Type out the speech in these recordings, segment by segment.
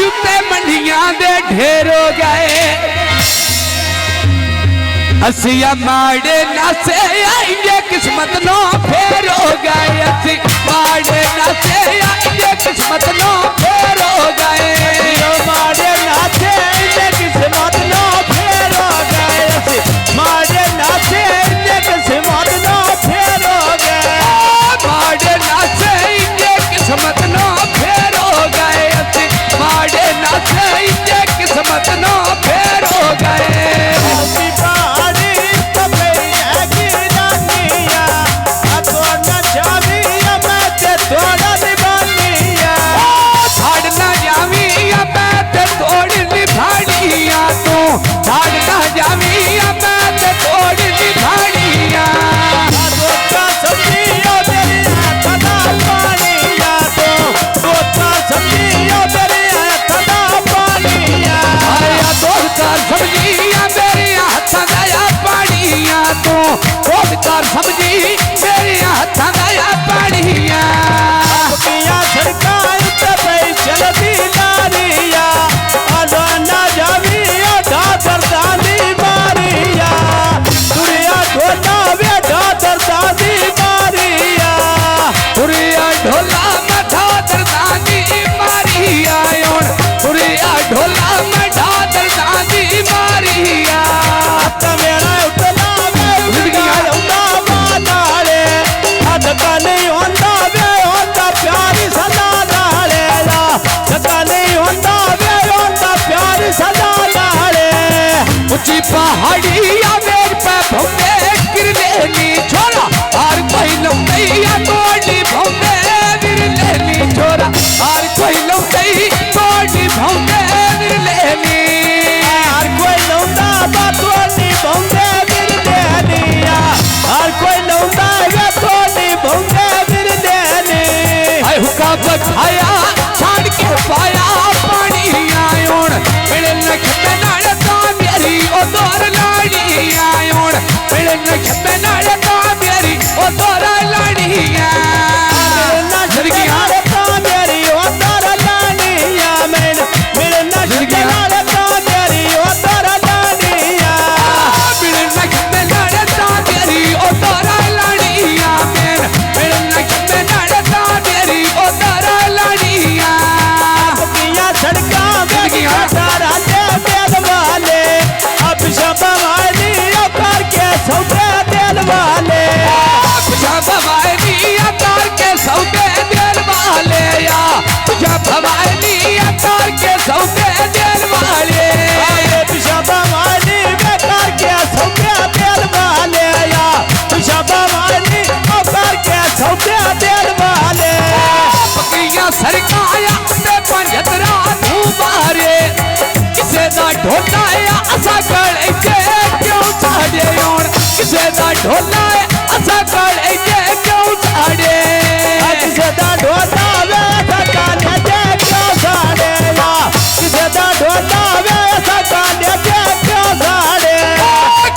उत्ते मंडियां दे ढेर हो गए असिया माड़े नासे आएंगे किस्मत नो फेर हो गए असी माड़े नासे आएंगे किस्मत नो फेर हो गए माड़े नासे आएंगे किस्मत नो फेर हो गए असी माड़े नासे आएंगे किस्मत नो फेर हो गए माड़े नासे आएंगे किस्मत नो फेर हो गए असी माड़े नासे आएंगे किस्मत नो फेर हो गए समझी मेरी हाथा दया पानिया सरकार चलती लारिया ना जावी दर्दानी मारिया दुनिया ढोला बेटा दर्दानी मारिया दुनिया ढोला मठा दर्दानी मारिया दुनिया ढोला मठा दर्दानी मारिया मेरा नहीं होता वे होता प्यारी सदा डाले धक्का नहीं होता वे होता प्यारी सदा डाले ऊंची पहाड़िया मेर पे भौंके गिरलेनी छोरा हर कोई लौटैया तोड़ी भौंके गिरलेनी छोरा हर कोई लौटै तोड़ी भौंके गिरलेनी हर कोई लौटा तोड़ी भौंके गिरलेनी हर कोई लौटा भौंके गिरलेनी हुक्का बखाया छाड़ के पाया पानी आयोन मेरे नखबे नाल ता मेरी ओ दौर लाड़ी आयोन मेरे नखबे नाल ता मेरी ओ दौर लाड़िया जिंदगियां ता मेरी ओ दौर लाड़िया मेरे नखबे नाल ता मेरी ओ दौर लाड़िया मेरे नखबे नाल ता मेरी ओ दौर लाड़िया मेरे नखबे नाल ता मेरी ओ दौर लाड़िया सड़का राजे दिल वाले अब शबा वाली अवतार के सौदे दिल वाले शबा वाली अवतार के सौदे दिल वाले या शबा वाली अवतार के सौदे दिल वाले शबा वाली बेकार के सौदे दिल वाले या शबा वाली अवतार के सौदे दिल वाले बकरियां सरकाया ते पंजतरा बारे किसे दा ढोला या असा गले के क्यों छाड़े और किसे दा ढोला या असा गले के क्यों छाड़े किसे दा ढोला वे असा गले के क्यों छाड़े किसे दा ढोला वे असा गले के क्यों छाड़े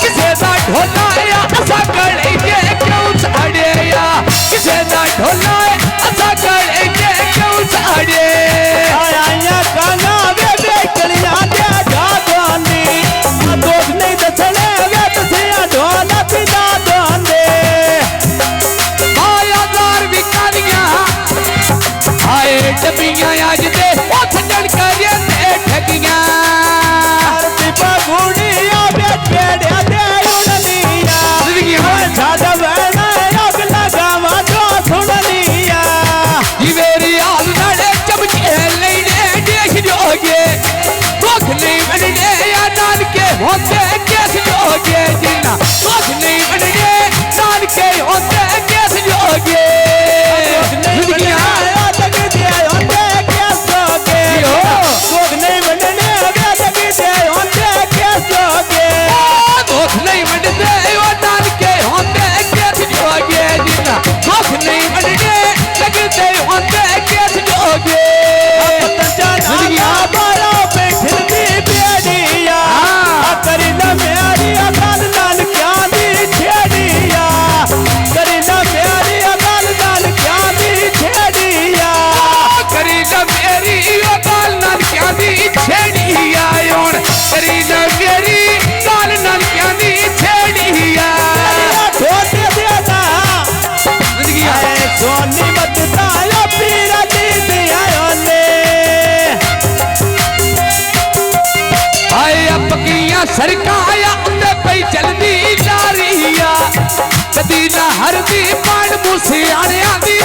किसे दा ढोला या असा गले के क्यों छाड़े किसे दा ढोला या असा गले के क्यों छाड़े आया काना वे बेकलिया दे गांधी दोस्त नहीं दसने वे तसिया ढोला पिता दोंदे आया दार विकारियां आए डबियां आज दे उठ जड़ करिए ते ठगियां पिपा गुड़िया बेड़िया दे उड़निया सादा वैना अगला गावा जो सुननिया मेरी हाल नाले चमचे लेने देख जोगे दुख नहीं बनने या नान के होते कैस जोगे जिन्ना दुख नहीं बनने नान के होते कैस जोगे दुनिया लग दिया होते कैस जोगे दुख नहीं बनने लग दिया होते कैस जोगे दुख नहीं बनने या नान के होते कैस जोगे जिन्ना दुख नहीं बनने लगते होते कैस जोगे दुनिया बारा पे खिलती बेड़िया करी न मेरी अकाल नाल क्या दी छेड़िया करी न मेरी अकाल गलियां सरकाया ते पई चलदी जारिया कदी ना हरदी पान मूसे आने दी